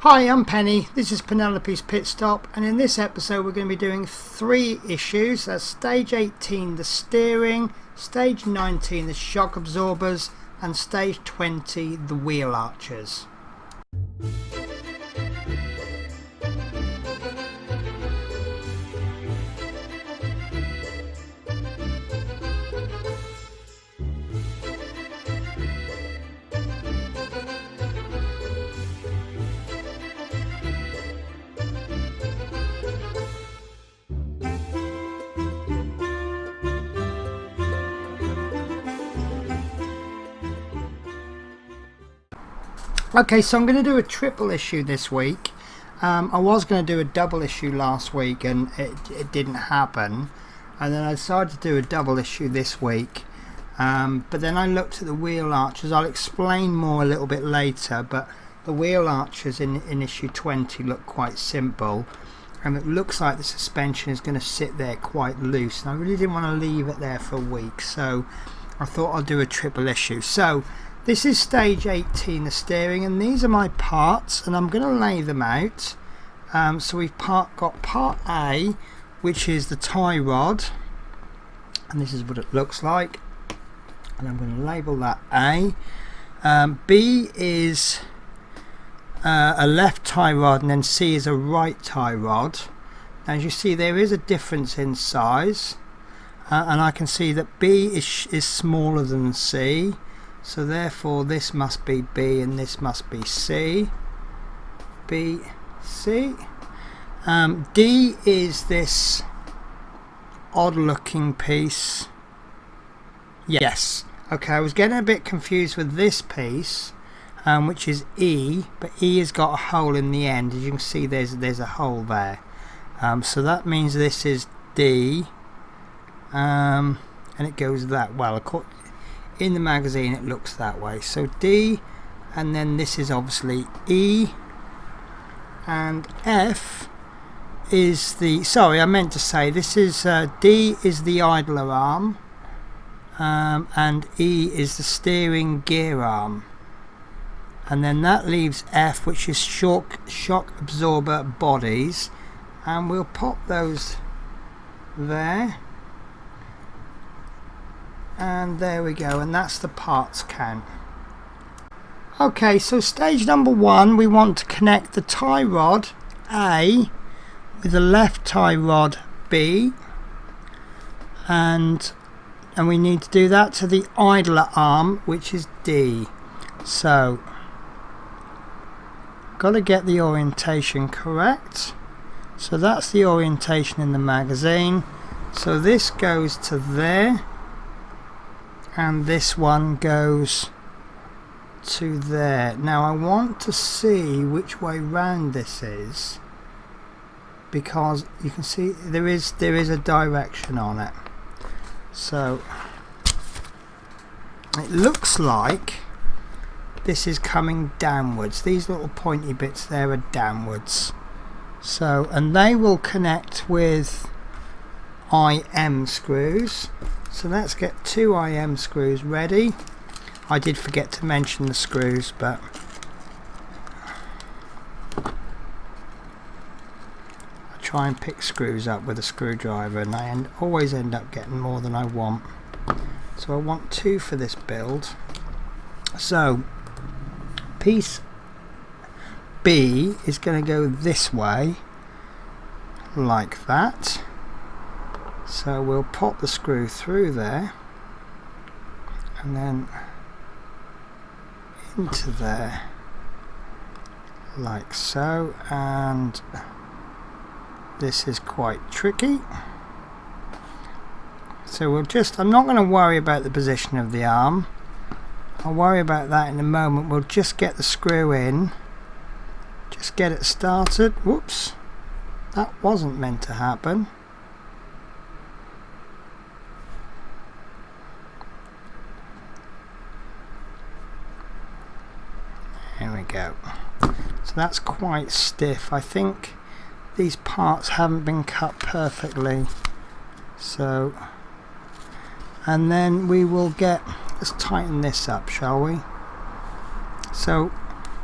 Hi, I'm Penny. This is Penelope's Pitstop, and in this episode we're going to be doing 3 issues. That's stage 18, the steering, stage 19, the shock absorbers, and stage 20, the wheel arches. Okay, so I'm going to do a triple issue this week. I was going to do a double issue last week and it didn't happen, and then I decided to do a double issue this week, but then I looked at the wheel arches. I'll explain more a little bit later, but the wheel arches in issue 20 look quite simple, and it looks like the suspension is going to sit there quite loose, and I really didn't want to leave it there for a week, so I thought I'll do a triple issue. So this is stage 18, the steering, and these are my parts, and I'm going to lay them out. So we've got part A, which is the tie rod, and this is what it looks like, and I'm going to label that A. B is a left tie rod, and then C is a right tie rod. Now, as you see, there is a difference in size, and I can see that B is smaller than C. So therefore this must be B and this must be C. B, C. D is this odd looking piece. Yes. Okay, I was getting a bit confused with this piece, which is E, but E has got a hole in the end. As you can see, there's a hole there. So that means this is D, and it goes that well. In the magazine it looks that way. So D, and then this is obviously E, and F is the, sorry, I meant to say this is D is the idler arm, and E is the steering gear arm, and then that leaves F, which is shock absorber bodies, and we'll pop those there. And there we go, and that's the parts count. Okay, so stage number 1, we want to connect the tie rod A with the left tie rod B, and we need to do that to the idler arm, which is D. So got to get the orientation correct. So that's the orientation in the magazine. So this goes to there, and this one goes to there. Now I want to see which way round this is, because you can see there is a direction on it. So it looks like this is coming downwards. These little pointy bits there are downwards. So, and they will connect with IM screws. So let's get 2 IM screws ready. I did forget to mention the screws, but I try and pick screws up with a screwdriver, and I always end up getting more than I want. So I want 2 for this build. So piece B is going to go this way, like that. So we'll pop the screw through there, and then into there, like so, and this is quite tricky. So we'll just, I'm not going to worry about the position of the arm. I'll worry about that in a moment. We'll just get the screw in, just get it started. Whoops, that wasn't meant to happen. There we go. So that's quite stiff. I think these parts haven't been cut perfectly. So, and then we will get, let's tighten this up, shall we? So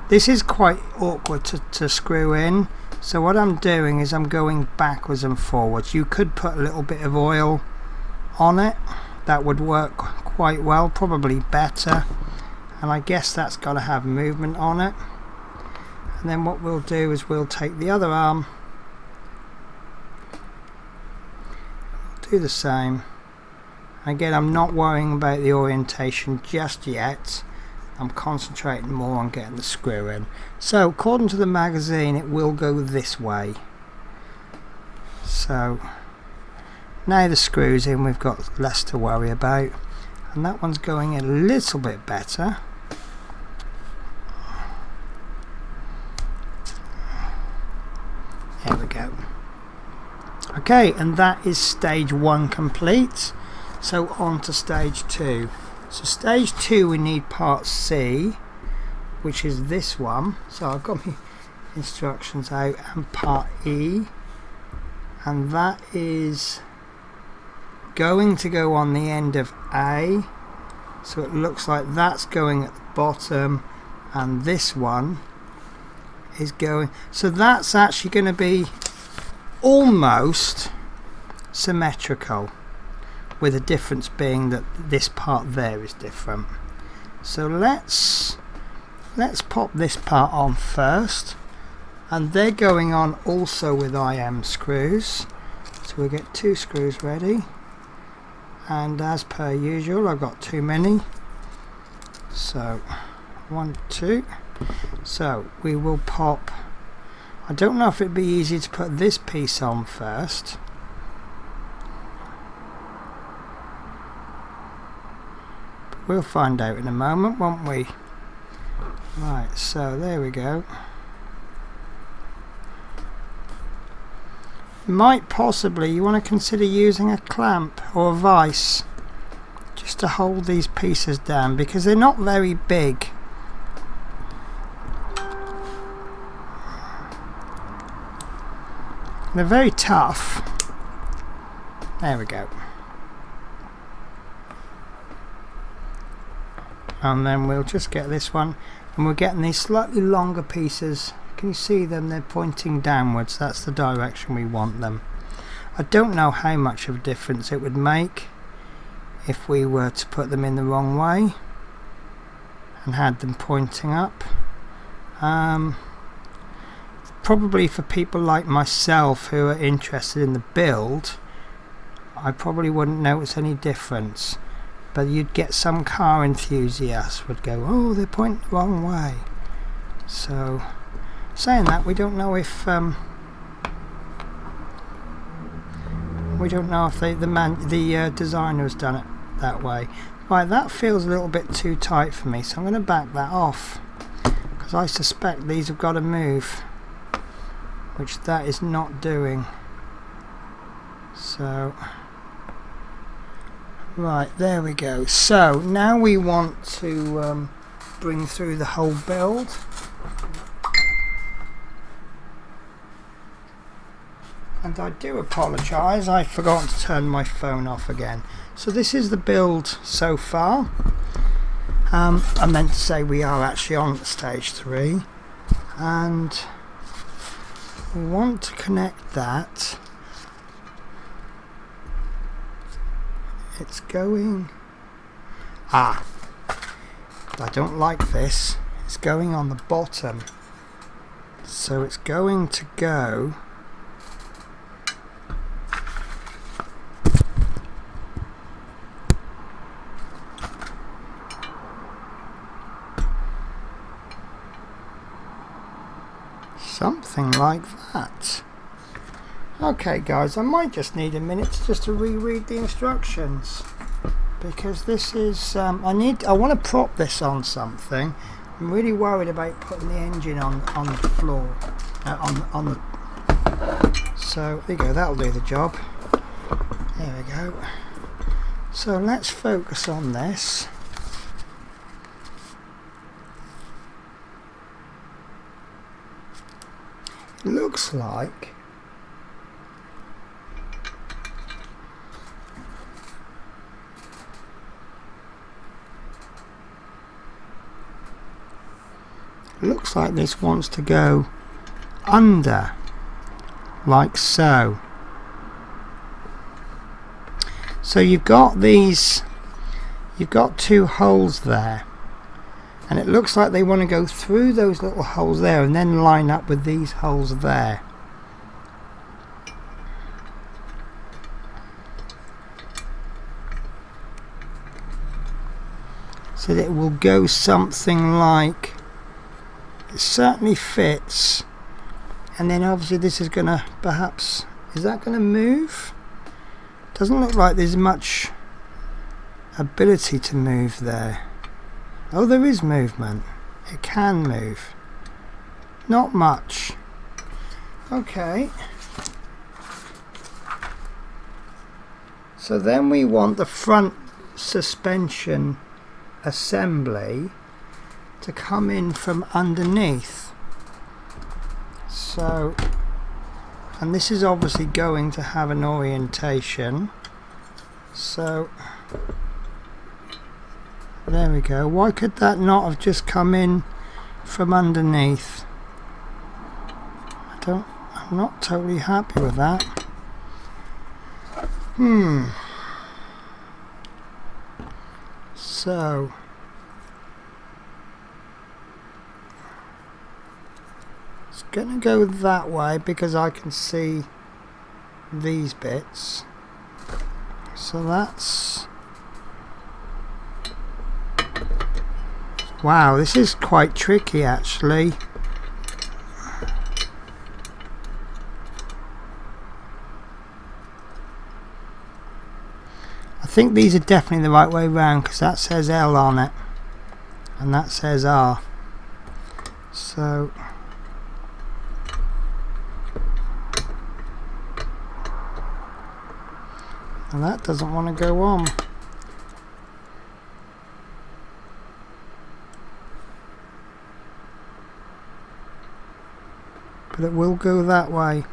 This is quite awkward to screw in, so what I'm doing is I'm going backwards and forwards. You could put a little bit of oil on it, that would work quite well, probably better, and I guess that's got to have movement on it. And then what we'll do is we'll take the other arm, do the same. Again, I'm not worrying about the orientation just yet. I'm concentrating more on getting the screw in. So according to the magazine, it will go this way. So now the screw's in, we've got less to worry about, and that one's going a little bit better. There we go. Okay, and that is stage 1 complete. So on to stage 2. So stage 2, we need part C, which is this one. So I've got my instructions out, and part E, and that is going to go on the end of A. So it looks like that's going at the bottom, and this one is going, so that's actually going to be almost symmetrical, with the difference being that this part there is different. So let's pop this part on first, and they're going on also with IM screws. So we'll get 2 screws ready, and as per usual I've got too many, so 1, 2. So we will pop, I don't know if it'd be easy to put this piece on first. We'll find out in a moment, won't we? Right, so there we go. Might possibly, you want to consider using a clamp or a vice just to hold these pieces down, because they're not very big. They're very tough. There we go. And then we'll just get this one, and we're getting these slightly longer pieces. Can you see them? They're pointing downwards. That's the direction we want them. I don't know how much of a difference it would make if we were to put them in the wrong way and had them pointing up. Probably for people like myself who are interested in the build, I probably wouldn't notice any difference. But you'd get some car enthusiasts would go, oh, they're pointing the wrong way. So, saying that, we don't know if the designer has done it that way. Right, that feels a little bit too tight for me, so I'm going to back that off, because I suspect these have got to move, which that is not doing. So. Right, there we go. So now we want to bring through the whole build. And I do apologise, I forgot to turn my phone off again. So this is the build so far. I meant to say we are actually on stage 3, and we want to connect that. It's going, I don't like this, it's going on the bottom, so it's going to go something like that. Okay guys, I might just need a minute just to reread the instructions, because this is I want to prop this on something. I'm really worried about putting the engine on the floor, on the, so there you go, that'll do the job. There we go. So let's focus on this. It looks like like this wants to go under, like so. So you've got these, you've got two holes there, and it looks like they want to go through those little holes there and then line up with these holes there. So that it will go something like, it certainly fits, and then obviously this is going to perhaps, is that going to move? Doesn't look like there's much ability to move there. Oh, there is movement. It can move. Not much. Okay. So then we want the front suspension assembly to come in from underneath. So, and this is obviously going to have an orientation. So there we go. Why could that not have just come in from underneath? I'm not totally happy with that. So it's going to go that way because I can see these bits. So that's, wow, this is quite tricky actually. I think these are definitely the right way round because that says L on it and that says R. So and that doesn't want to go on. But it will go that way.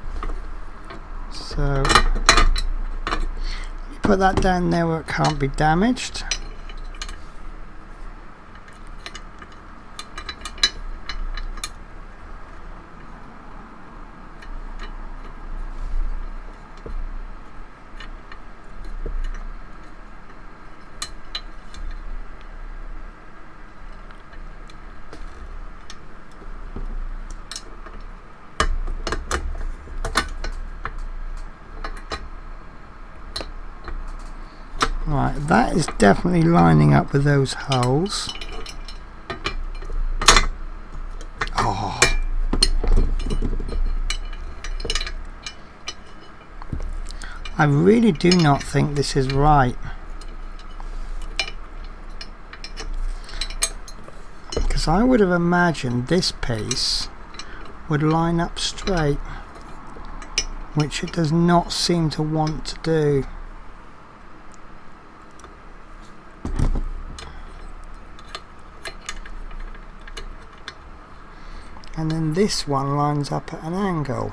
So put that down there where it can't be damaged. Right, that is definitely lining up with those holes. Oh. I really do not think this is right. Because I would have imagined this piece would line up straight, which it does not seem to want to do. And then this one lines up at an angle,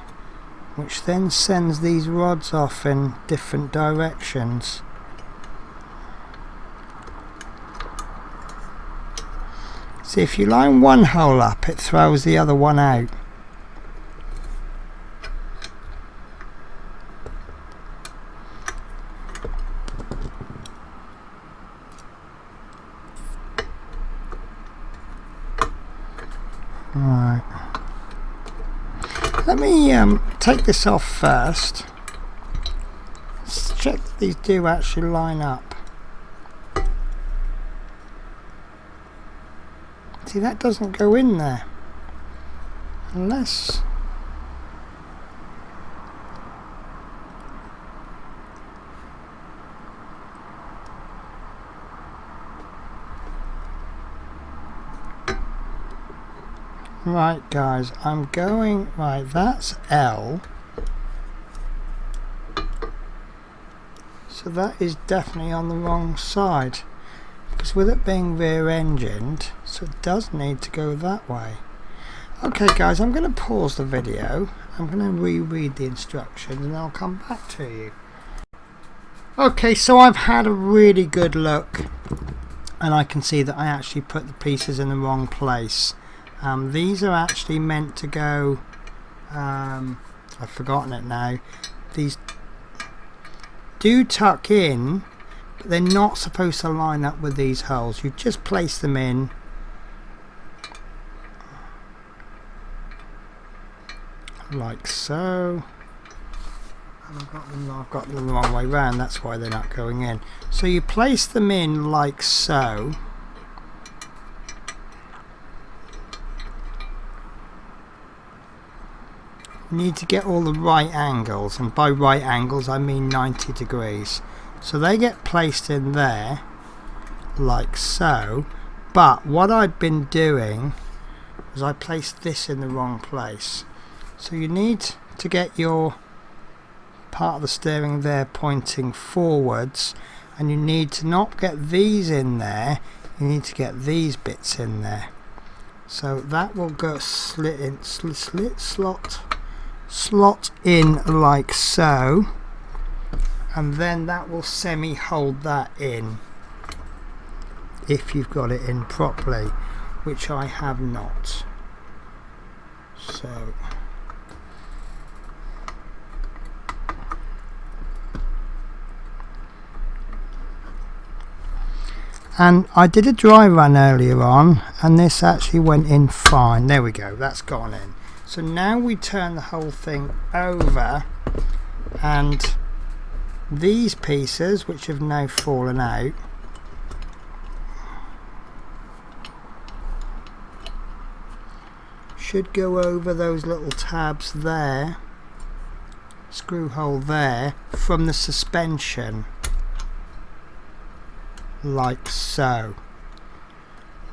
which then sends these rods off in different directions. See, if you line one hole up, it throws the other one out. Right. Let me take this off first. Let's check that these do actually line up. See, that doesn't go in there. Unless... Right guys, I'm going, right, that's L. So that is definitely on the wrong side. Because with it being rear engined, so it does need to go that way. Okay guys, I'm going to pause the video. I'm going to reread the instructions and I'll come back to you. Okay, so I've had a really good look and I can see that I actually put the pieces in the wrong place. These are actually meant to go, I've forgotten it now, these do tuck in, but they're not supposed to line up with these holes. You just place them in like so. And I've got them the wrong way round, that's why they're not going in. So you place them in like so. You need to get all the right angles, and by right angles I mean 90 degrees. So they get placed in there like so, but what I'd been doing was I placed this in the wrong place. So you need to get your part of the steering there pointing forwards, and you need to not get these in there, you need to get these bits in there. So that will go slot in like so, and then that will semi hold that in if you've got it in properly, which I have not. So and I did a dry run earlier on, and this actually went in fine. There we go, that's gone in. So now we turn the whole thing over, and these pieces, which have now fallen out, should go over those little tabs there, screw hole there, from the suspension like so.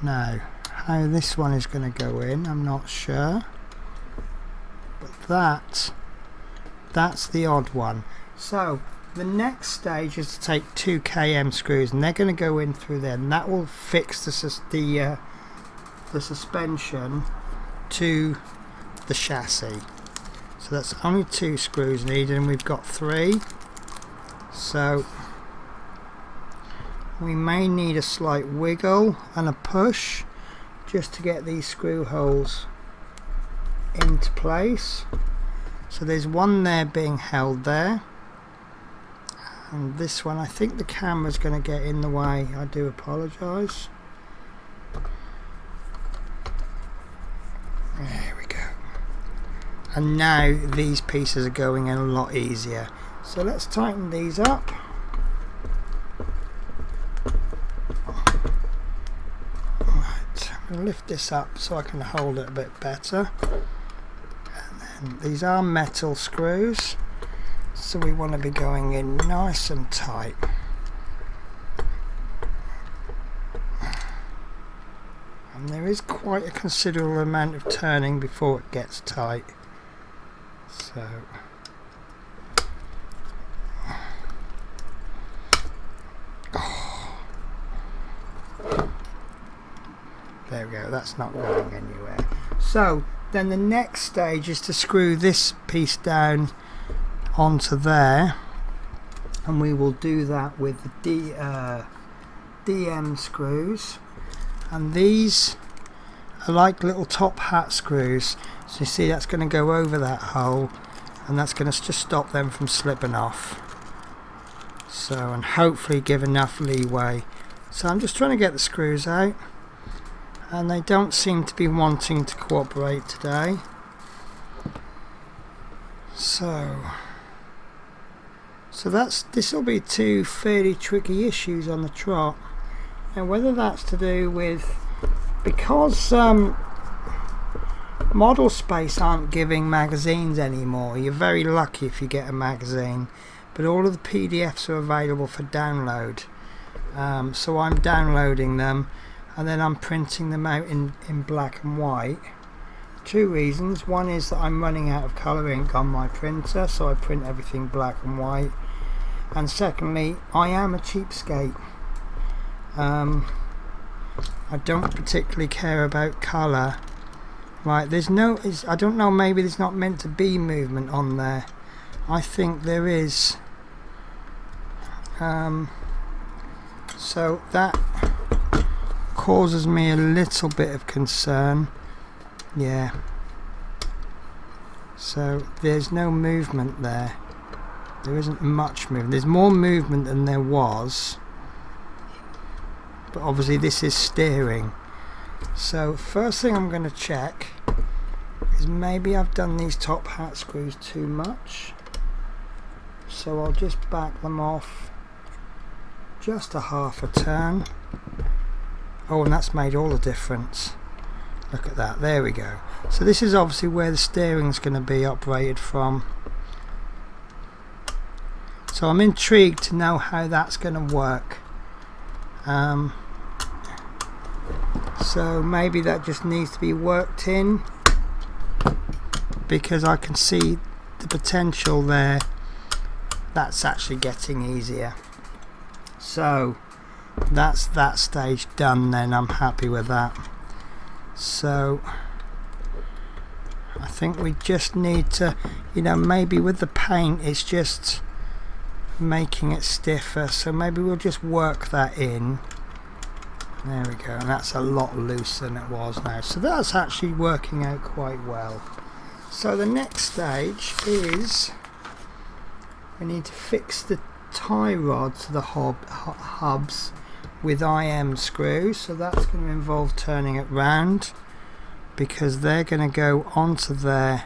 Now how this one is going to go in I'm not sure, but that's the odd one. So the next stage is to take 2 km screws, and they're going to go in through there, and that will fix the suspension to the chassis. So that's only 2 screws needed, and we've got 3. So we may need a slight wiggle and a push just to get these screw holes into place. So there's one there being held there, and this one, I think the camera's going to get in the way, I do apologise. There we go. And now these pieces are going in a lot easier. So let's tighten these up. Lift this up so I can hold it a bit better. And then these are metal screws, so we want to be going in nice and tight. And there is quite a considerable amount of turning before it gets tight. So there we go, that's not going anywhere. So then the next stage is to screw this piece down onto there, and we will do that with the DM screws, and these are like little top hat screws. So you see that's going to go over that hole, and that's going to just stop them from slipping off. So, and hopefully give enough leeway. So I'm just trying to get the screws out, and they don't seem to be wanting to cooperate today. So this will be 2 fairly tricky issues on the trot, and whether that's to do with, because Model Space aren't giving magazines anymore. You're very lucky if you get a magazine, but all of the PDFs are available for download. So I'm downloading them, and then I'm printing them out in black and white. 2 reasons. One is that I'm running out of colour ink on my printer, so I print everything black and white. And secondly, I am a cheapskate. I don't particularly care about colour. Right, there's no, I don't know, maybe there's not meant to be movement on there. I think there is. So that causes me a little bit of concern. Yeah. So there's no movement there. There isn't much movement. There's more movement than there was. But obviously this is steering. So first thing I'm going to check is maybe I've done these top hat screws too much. So I'll just back them off just a half a turn. Oh, and that's made all the difference. Look at that, there we go. So this is obviously where the steering's going to be operated from. So I'm intrigued to know how that's going to work. So maybe that just needs to be worked in, because I can see the potential there. That's actually getting easier. So that's that stage done then. I'm happy with that. So I think we just need to, you know, maybe with the paint it's just making it stiffer, so maybe we'll just work that in. There we go, and that's a lot looser than it was now, so that's actually working out quite well. So the next stage is we need to fix the tie rod to the hubs with IM screws. So that's going to involve turning it round, because they're going to go onto there.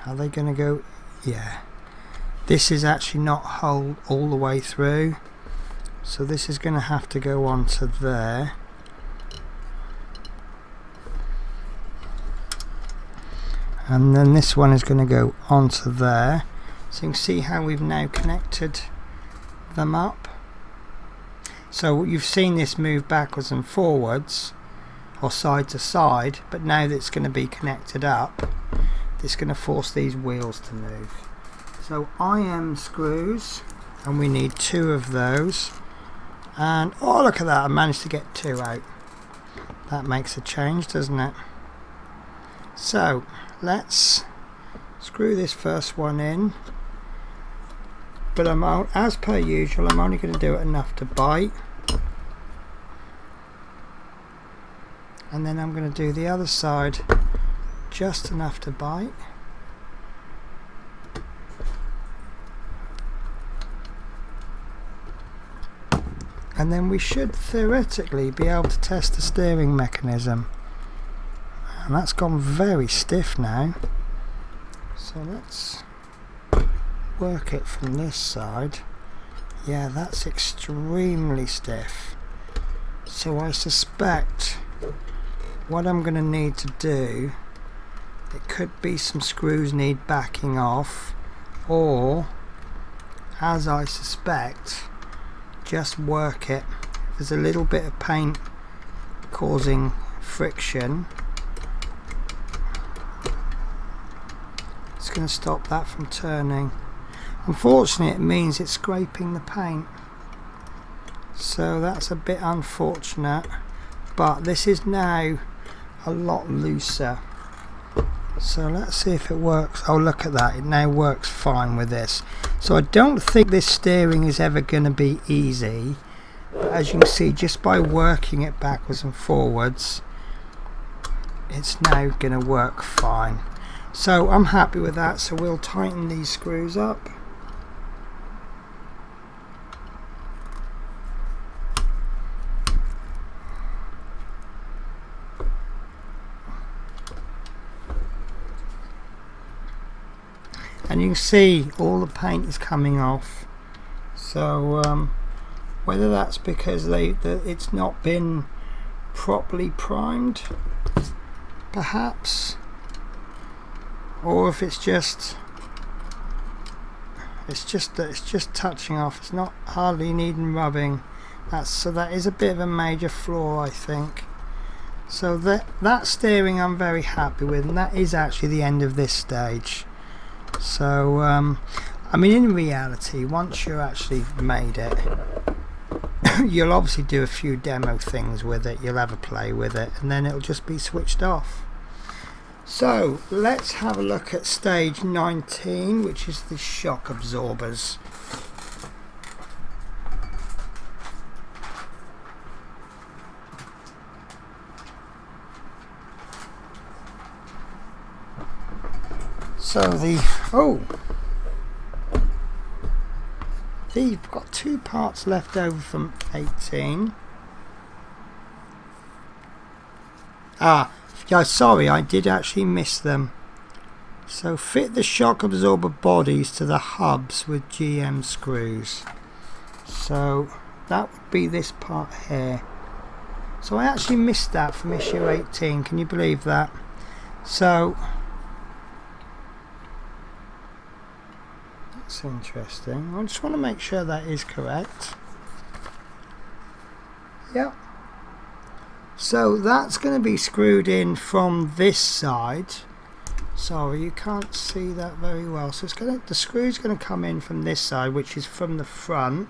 Are they going to go? Yeah, this is actually not hold all the way through, so this is going to have to go onto there. And then this one is going to go onto there. So you can see how we've now connected them up. So you've seen this move backwards and forwards, or side to side, but now that it's going to be connected up, it's going to force these wheels to move. So IM screws, and we need 2 of those. And oh, look at that, I managed to get 2 out. That makes a change, doesn't it? So let's screw this first one in, but I'm out, as per usual, I'm only going to do it enough to bite, and then I'm going to do the other side just enough to bite. And then we should theoretically be able to test the steering mechanism. And that's gone very stiff now. So let's work it from this side. Yeah, that's extremely stiff. So I suspect what I'm going to need to do, it could be some screws need backing off, or, as I suspect, just work it. If there's a little bit of paint causing friction, it's going to stop that from turning. Unfortunately, it means it's scraping the paint, so that's a bit unfortunate, but this is now a lot looser. So let's see if it works. Oh, look at that, it now works fine with this. So I don't think this steering is ever going to be easy, but as you can see, just by working it backwards and forwards, it's now going to work fine. So I'm happy with that. So we'll tighten these screws up. And you can see all the paint is coming off. So whether that's because it's not been properly primed, perhaps, or if it's just touching off. It's not hardly needing rubbing. So that is a bit of a major flaw, I think. So that steering I'm very happy with, and that is actually the end of this stage. So I mean, in reality, once you actually made it, you'll obviously do a few demo things with it, you'll have a play with it, and then it'll just be switched off. So let's have a look at stage 19, which is the shock absorbers. So you've got 2 parts left over from 18. Yeah, sorry, I did actually miss them. So fit the shock absorber bodies to the hubs with GM screws. So that would be this part here. So I actually missed that from issue 18. Can you believe that? So that's interesting. I just want to make sure that is correct. Yep. So that's going to be screwed in from this side. Sorry, you can't see that very well. So the screw's going to come in from this side, which is from the front.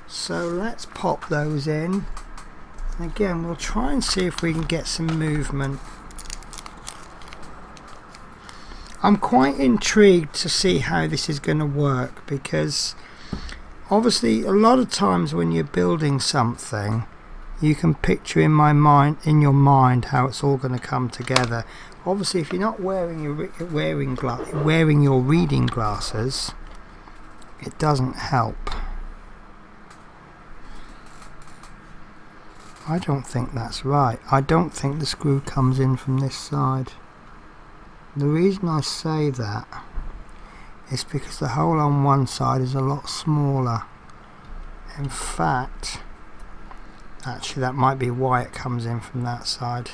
So let's pop those in. And again, we'll try and see if we can get some movement. I'm quite intrigued to see how this is going to work, because obviously a lot of times when you're building something, you can picture in your mind how it's all going to come together. Obviously, if you're not wearing your reading glasses, it doesn't help. I don't think that's right. I don't think the screw comes in from this side. The reason I say that is because the hole on one side is a lot smaller. In fact, actually that might be why it comes in from that side,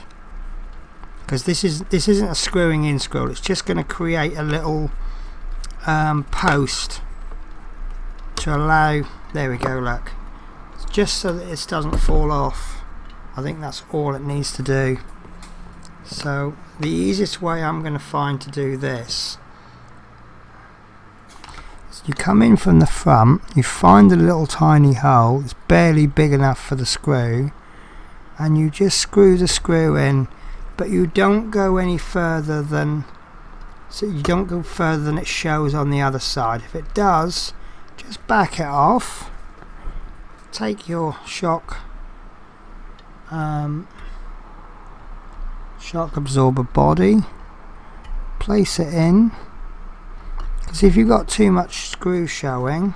because this isn't a screwing in screw. It's just going to create a little post to allow, there we go, look, it's just so that it doesn't fall off. I think that's all it needs to do. So the easiest way I'm going to find to do this is you come in from the front, you find a little tiny hole, it's barely big enough for the screw, and you just screw the screw in, but you don't go any further than, so you don't go further than it shows on the other side. If it does, just back it off, take your shock absorber body, place it in, because if you've got too much screw showing,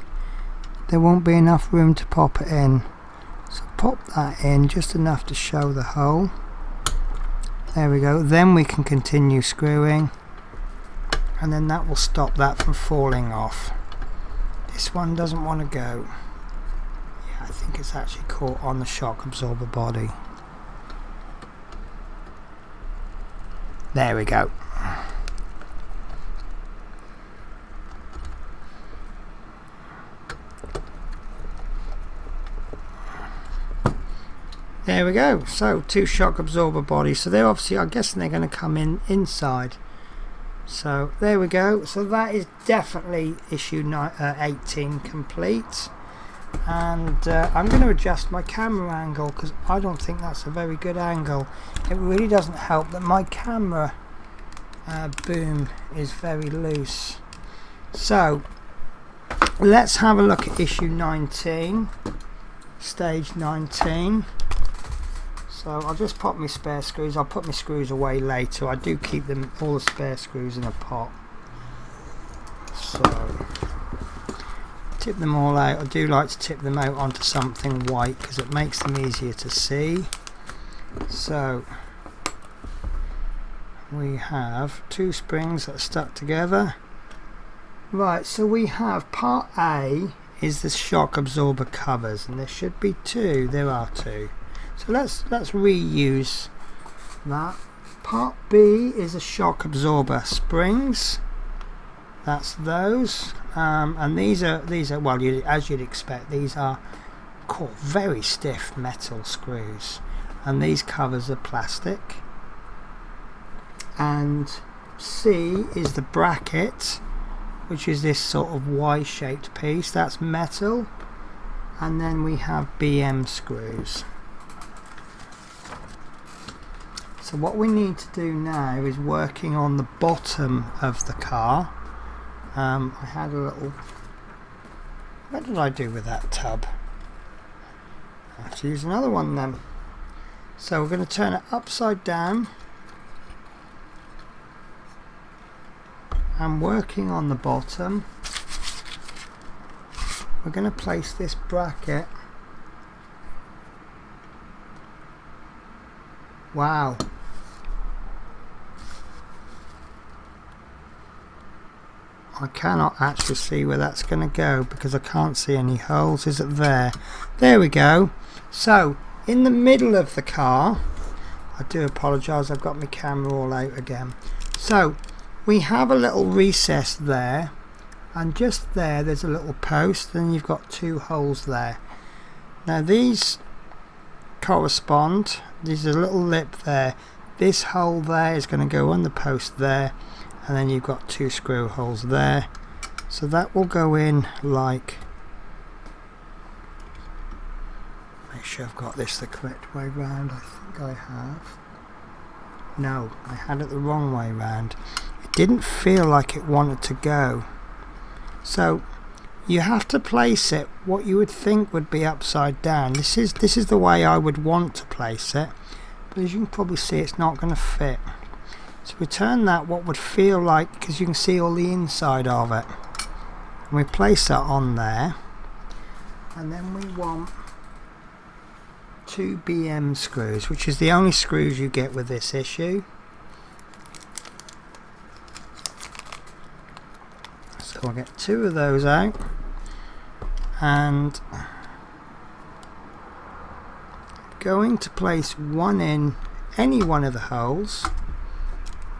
there won't be enough room to pop it in. So pop that in just enough to show the hole. There we go. Then we can continue screwing, and then that will stop that from falling off. This one doesn't want to go. Yeah, I think it's actually caught on the shock absorber body. There we go. There we go. So 2 shock absorber bodies. So they're obviously, I'm guessing they're going to come in inside. So there we go. So that is definitely issue 18 complete. And I'm going to adjust my camera angle, because I don't think that's a very good angle. It really doesn't help that my camera boom is very loose. So let's have a look at issue 19, stage 19. So I'll just pop my spare screws. I'll put my screws away later. I do keep them, all the spare screws, in a pot. So tip them all out. I do like to tip them out onto something white because it makes them easier to see. So we have 2 springs that are stuck together. Right, so we have part A is the shock absorber covers, and there should be 2. There are 2. So let's reuse that. Part B is a shock absorber springs. That's those. And these are well, as you'd expect, these are very stiff metal screws, and these covers are plastic. And C is the bracket, which is this sort of Y-shaped piece. That's metal. And then we have BM screws. So what we need to do now is working on the bottom of the car. I had a little, what did I do with that tub? I have to use another one then. So we're going to turn it upside down. and working on the bottom, we're going to place this bracket. Wow. I cannot actually see where that's going to go because I can't see any holes. Is it there? There we go. So in the middle of the car, I do apologise, I've got my camera all out again. So we have a little recess there, and just there's a little post, and you've got 2 holes there. Now these correspond. There's a little lip there. This hole there is going to go on the post there, and then you've got 2 screw holes there. So that will go in like, make sure I've got this the correct way round. I think I have. No, I had it the wrong way round. It didn't feel like it wanted to go. So you have to place it what you would think would be upside down. This is the way I would want to place it, but as you can probably see, it's not going to fit. So we turn that what would feel like, because you can see all the inside of it, and we place that on there, and then we want 2 BM screws, which is the only screws you get with this issue. So I'll get 2 of those out, and I'm going to place one in any one of the holes,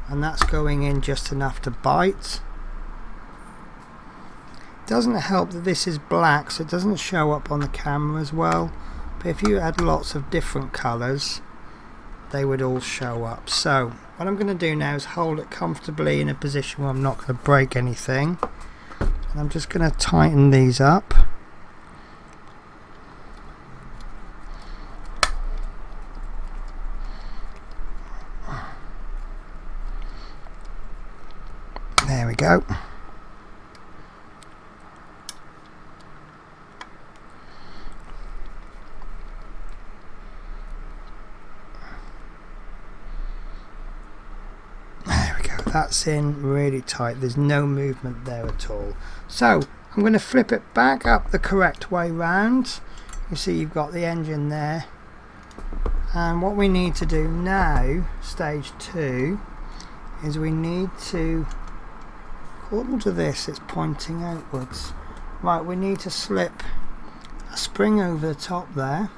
and that's going in just enough to bite. Doesn't help that this is black, so it doesn't show up on the camera as well, but if you had lots of different colours, they would all show up. So what I'm going to do now is hold it comfortably in a position where I'm not going to break anything, and I'm just going to tighten these up. There we go. That's in really tight. There's no movement there at all. So I'm going to flip it back up the correct way round. You see you've got the engine there, and what we need to do now, stage 2, is we need to, according to this it's pointing outwards, right, we need to slip a spring over the top there,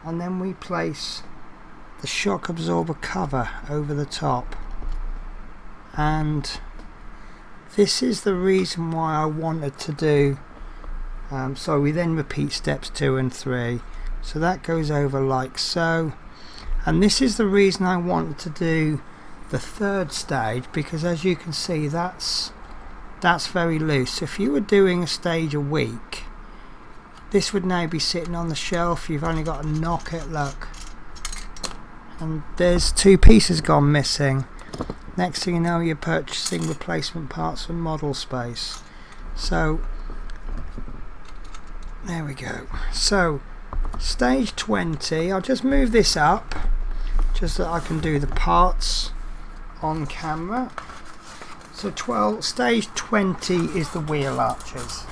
and then we place the shock absorber cover over the top. And this is the reason why I wanted to do, so we then repeat steps 2 and 3, so that goes over like so, and this is the reason I wanted to do the 3rd stage, because as you can see that's very loose. So if you were doing a stage a week, this would now be sitting on the shelf. You've only got to knock it, look, and there's 2 pieces gone missing. Next thing you know, you're purchasing replacement parts from Model Space. So there we go. So stage 20, I'll just move this up just so that I can do the parts on camera. So stage 20 is the wheel arches.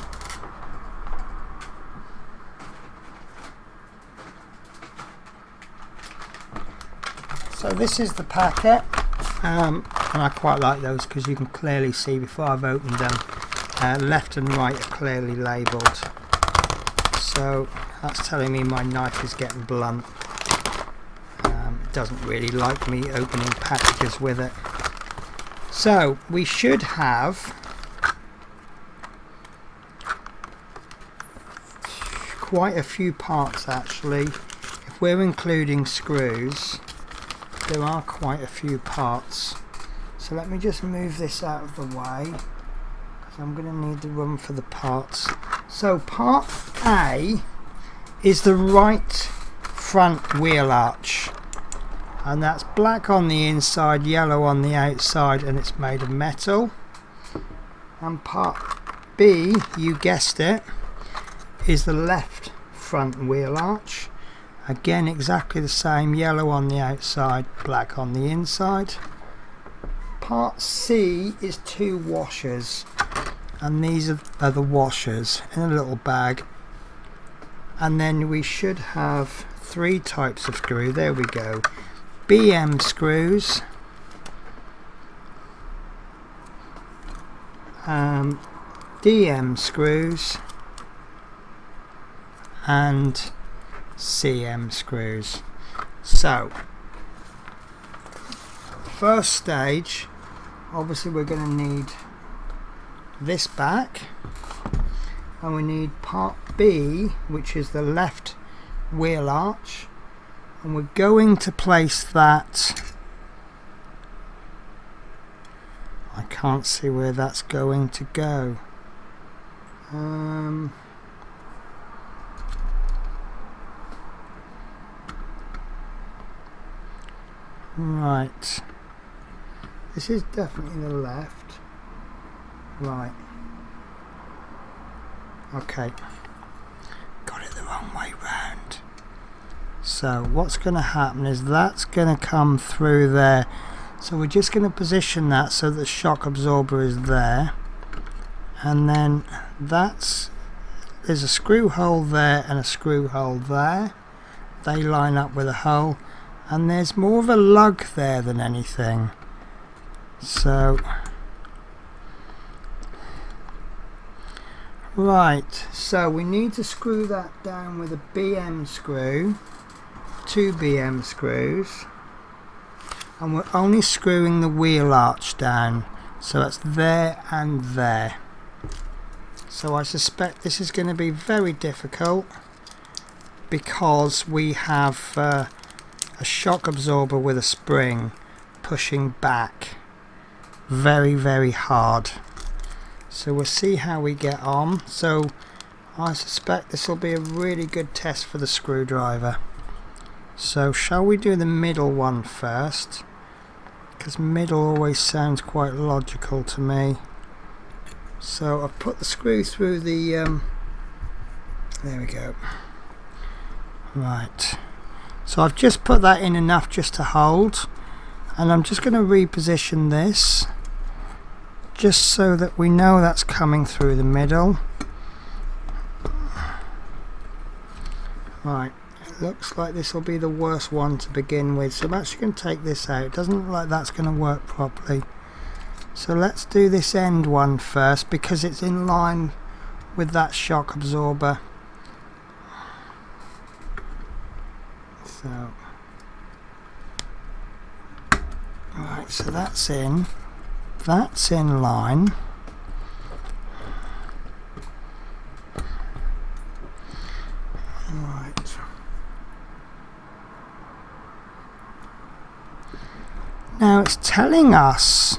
So this is the packet. And I quite like those because you can clearly see before I've opened them, left and right are clearly labelled, so that's telling me my knife is getting blunt. It doesn't really like me opening packages with it. So we should have quite a few parts actually. If we're including screws, there are quite a few parts. So let me just move this out of the way because I'm going to need the room for the parts. So part A is the right front wheel arch, and that's black on the inside, yellow on the outside, and it's made of metal. And part B, you guessed it, is the left front wheel arch. Again, exactly the same, yellow on the outside, black on the inside. part C is 2 washers, and these are the washers in a little bag. And then we should have 3 types of screw. There we go. BM screws, DM screws, and CM screws. So first stage, obviously we're going to need this back, and we need part B, which is the left wheel arch, and we're going to place that, I can't see where that's going to go. Right, this is definitely the left. Right, okay, got it the wrong way round. So what's going to happen is that's going to come through there, so we're just going to position that so the shock absorber is there, and then there's a screw hole there and a screw hole there. They line up with a hole, and there's more of a lug there than anything. So right, so we need to screw that down with a BM screw, 2 BM screws, and we're only screwing the wheel arch down, so it's there and there. So I suspect this is going to be very difficult because we have a shock absorber with a spring pushing back very, very hard. So we'll see how we get on. So I suspect this will be a really good test for the screwdriver. So shall we do the middle one first, because middle always sounds quite logical to me. So I've put the screw through the there we go. Right, so I've just put that in enough just to hold, and I'm just going to reposition this just so that we know that's coming through the middle. Right, it looks like this will be the worst one to begin with, so I'm actually going to take this out. It doesn't look like that's going to work properly. So let's do this end one first, because it's in line with that shock absorber. So right, so that's in line. Right, now it's telling us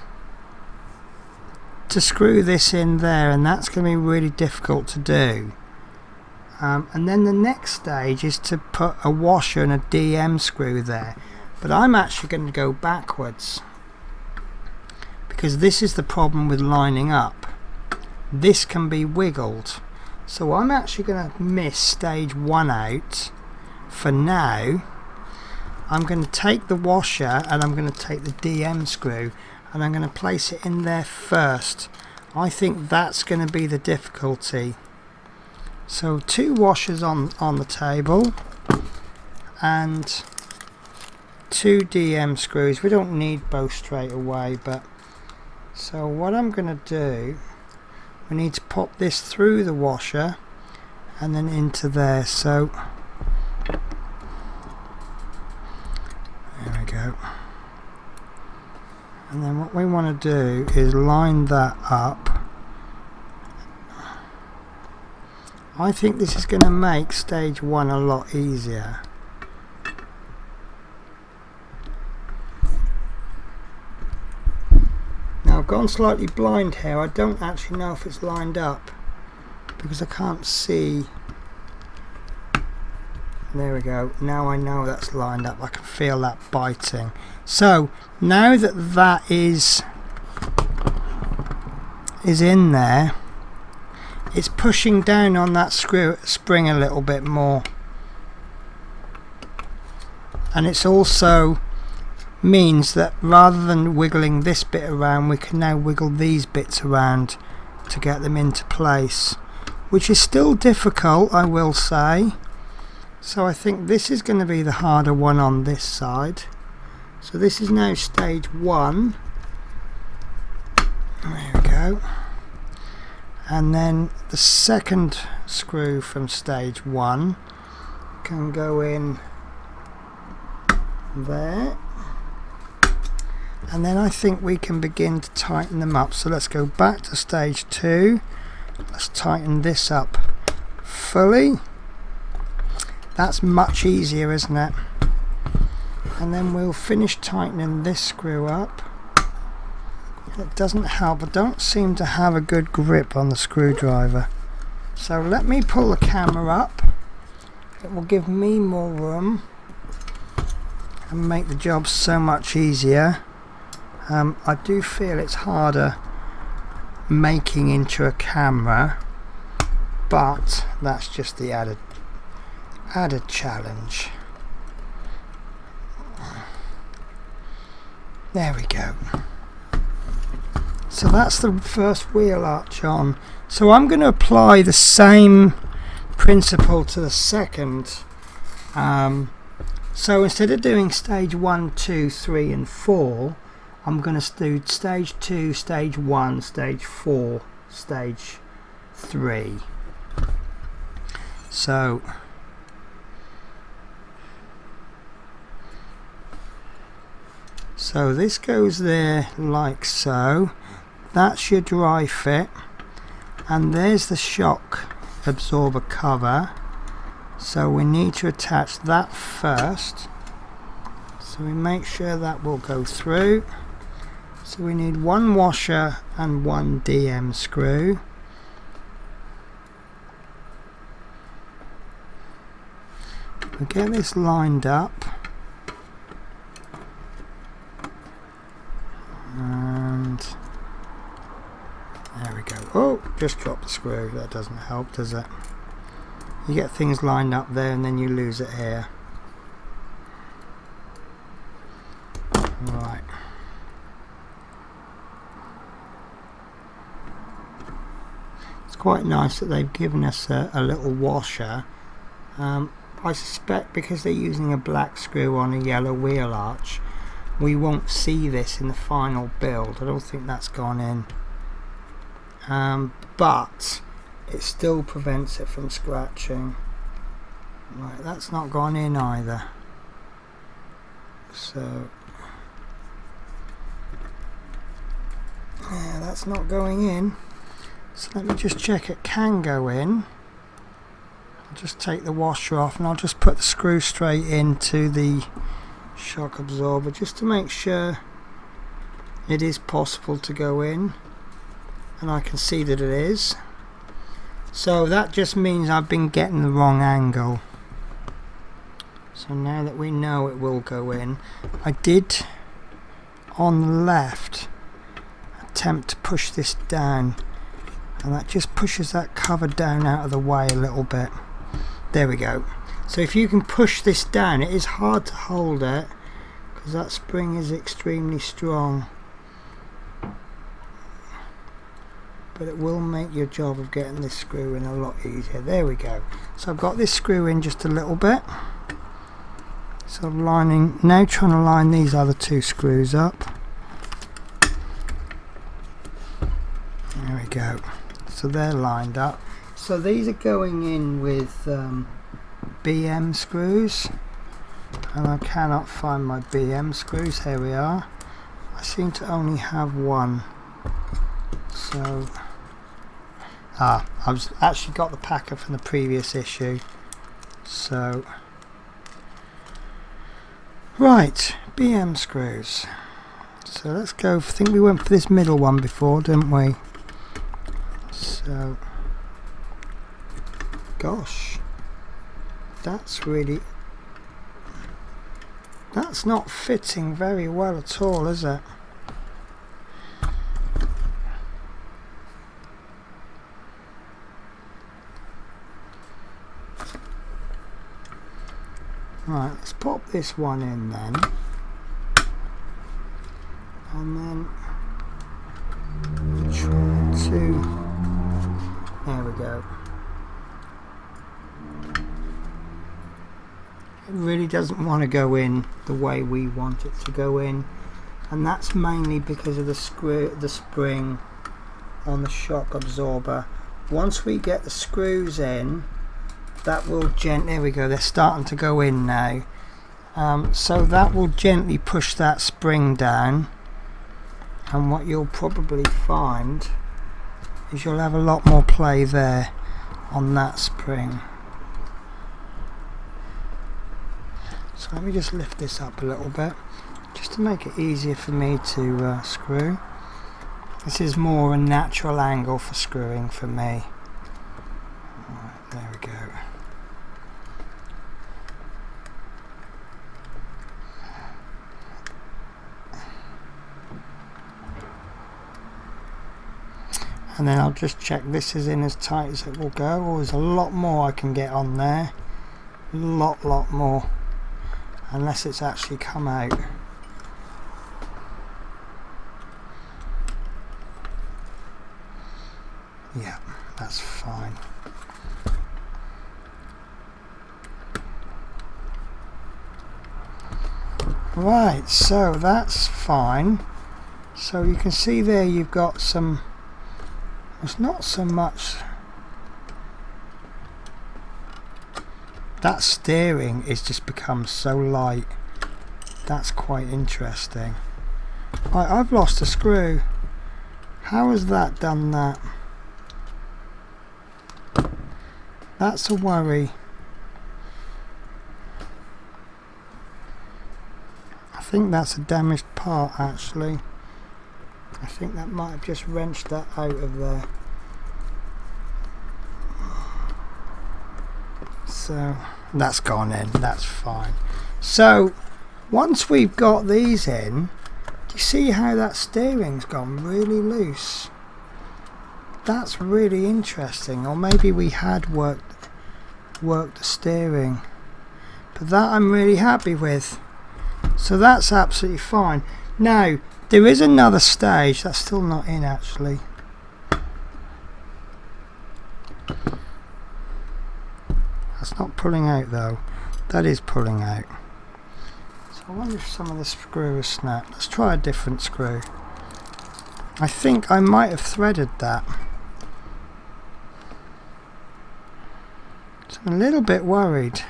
to screw this in there, and that's going to be really difficult to do. And then the next stage is to put a washer and a DM screw there, but I'm actually going to go backwards because this is the problem with lining up. This can be wiggled, so I'm actually going to miss stage 1 out for now. I'm going to take the washer and I'm going to take the DM screw and I'm going to place it in there first. I think that's going to be the difficulty. So 2 washers on the table and 2 DM screws. We don't need both straight away, but so what I'm going to do, we need to pop this through the washer and then into there. So there we go. And then what we want to do is line that up. I think this is going to make stage 1 a lot easier. Now I've gone slightly blind here. I don't actually know if it's lined up because I can't see. There we go. Now I know that's lined up. I can feel that biting. So now that that is in there, it's pushing down on that spring a little bit more, and it's also means that rather than wiggling this bit around, we can now wiggle these bits around to get them into place, which is still difficult, I will say. So I think this is going to be the harder one on this side. So this is now stage 1. There we go. And then the second screw from stage 1 can go in there. And then I think we can begin to tighten them up. So let's go back to stage 2. Let's tighten this up fully. That's much easier, isn't it? And then we'll finish tightening this screw up. It doesn't help, I don't seem to have a good grip on the screwdriver. So let me pull the camera up. It will give me more room and make the job so much easier. I do feel it's harder making into a camera, but that's just the added challenge. There we go. So that's the first wheel arch on. So I'm going to apply the same principle to the second. So instead of doing stage 1, 2, 3 and 4, I'm going to do stage 2, stage 1, stage 4, stage 3. So this goes there like so. That's your dry fit, and there's the shock absorber cover. So we need to attach that first. So we make sure that will go through. So we need one washer and one DM screw. We get this lined up. And there we go. Oh, just drop the screw. That doesn't help, does it? You get things lined up there and then you lose it here. Right. It's quite nice that they've given us a little washer. I suspect because they're using a black screw on a yellow wheel arch, we won't see this in the final build. I don't think that's gone in. But it still prevents it from scratching. Right, that's not gone in either. So yeah, that's not going in. So let me just check it can go in. I'll just take the washer off and I'll just put the screw straight into the shock absorber just to make sure it is possible to go in, and I can see that it is. So that just means I've been getting the wrong angle. So now that we know it will go in, I did on the left attempt to push this down, and that just pushes that cover down out of the way a little bit. There we go. So if you can push this down, it is hard to hold it because that spring is extremely strong, but it will make your job of getting this screw in a lot easier. There we go. So I've got this screw in just a little bit. So I'm now trying to line these other two screws up. There we go. So they're lined up. So these are going in with BM screws, and I cannot find my BM screws. Here we are. I seem to only have one. So I've actually got the packer from the previous issue. So right, BM screws. So let's go. I think we went for this middle one before, didn't we? So gosh, that's not fitting very well at all, is it? Right, let's pop this one in then. and then try to, there we go. It really doesn't want to go in the way we want it to go in, and that's mainly because of the spring on the shock absorber. Once we get the screws in, that will gently, there we go, they're starting to go in now. So that will gently push that spring down, and what you'll probably find is you'll have a lot more play there on that spring. So let me just lift this up a little bit just to make it easier for me to screw. This is more a natural angle for screwing for me. Alright, there we go. And then I'll just check this is in as tight as it will go. Oh, there's a lot more I can get on there. Lot more. Unless it's actually come out. Yeah, that's fine. Right, so that's fine. So you can see there you've got some, it's not so much, that steering is just become so light. That's quite interesting. Right, I've lost a screw. How has that done that? That's a worry. I think that's a damaged part actually. I think that might have just wrenched that out of there. So that's gone in, that's fine. So once we've got these in, do you see how that steering's gone really loose? That's really interesting. Or maybe we had worked the steering, but that I'm really happy with. So that's absolutely fine. Now there is another stage that's still not in actually. That's not pulling out though. That is pulling out. So I wonder if some of the screw has snapped. Let's try a different screw. I think I might have threaded that. So I'm a little bit worried.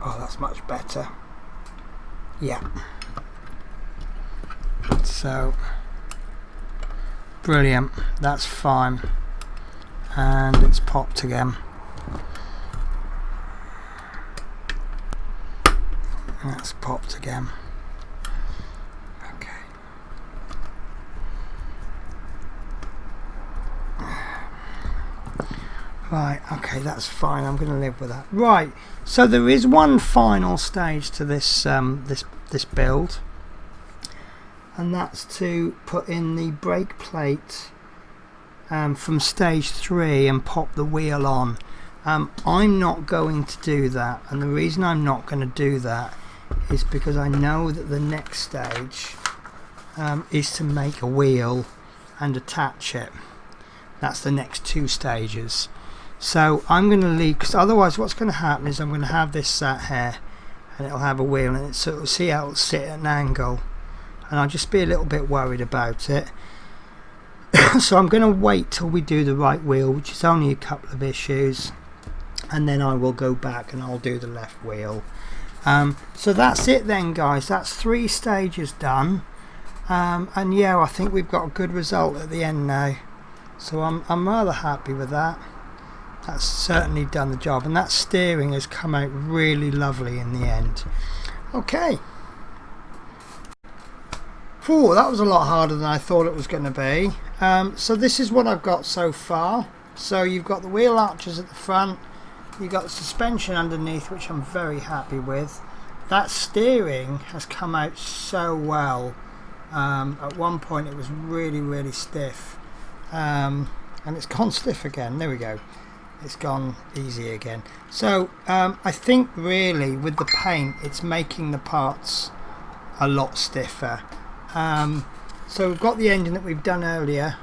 Oh, that's much better. Yeah. So brilliant, that's fine, and it's popped again. That's popped again. Okay. Right, okay, that's fine. I'm going to live with that. Right, so there is one final stage to this this build, and that's to put in the brake plate from stage 3 and pop the wheel on. I'm not going to do that, and the reason I'm not going to do that is because I know that the next stage is to make a wheel and attach it. That's the next 2 stages. So I'm going to leave, because otherwise what's going to happen is I'm going to have this sat here and it'll have a wheel in it, so it'll see how it'll sit at an angle, and I'll just be a little bit worried about it. So I'm going to wait till we do the right wheel, which is only a couple of issues, and then I will go back and I'll do the left wheel. So that's it then, guys. That's 3 stages done, and yeah, I think we've got a good result at the end now, so I'm rather happy with that. That's certainly done the job, and that steering has come out really lovely in the end. Okay. Phew, that was a lot harder than I thought it was going to be. So this is what I've got so far. So you've got the wheel arches at the front, you got the suspension underneath, which I'm very happy with. That steering has come out so well. At one point it was really stiff, and it's gone stiff again. There we go, it's gone easy again. So I think really with the paint it's making the parts a lot stiffer. So we've got the engine that we've done earlier.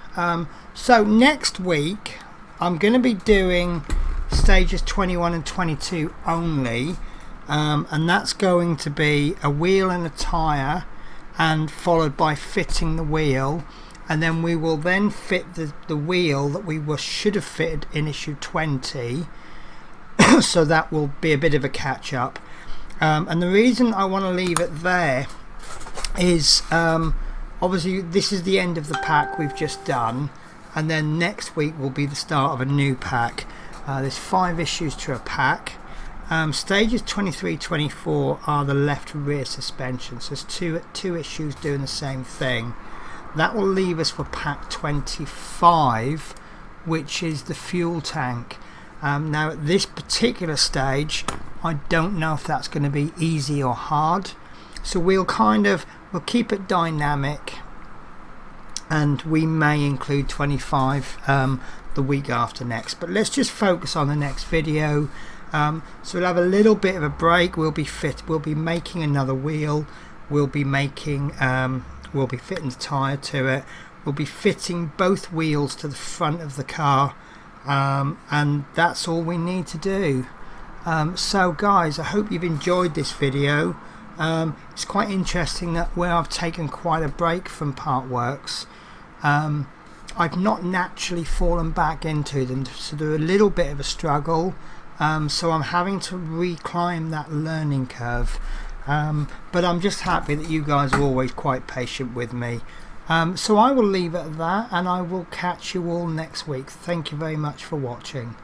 So next week I'm going to be doing stages 21 and 22 only, and that's going to be a wheel and a tyre, and followed by fitting the wheel, and then we will then fit the wheel that we should have fitted in issue 20. So that will be a bit of a catch up, and the reason I want to leave it there is obviously this is the end of the pack we've just done, and then next week will be the start of a new pack. There's 5 issues to a pack. Stages 23-24 are the left rear suspension, so there's two issues doing the same thing. That will leave us for pack 25, which is the fuel tank. Now at this particular stage I don't know if that's going to be easy or hard, so we'll keep it dynamic, and we may include 25 the week after next, but let's just focus on the next video. So we'll have a little bit of a break. We'll be making another wheel, we'll be fitting the tyre to it, we'll be fitting both wheels to the front of the car, and that's all we need to do. So guys, I hope you've enjoyed this video. It's quite interesting that where I've taken quite a break from part works, I've not naturally fallen back into them, so they're a little bit of a struggle. So I'm having to reclimb that learning curve, but I'm just happy that you guys are always quite patient with me. So I will leave it at that, and I will catch you all next week. Thank you very much for watching.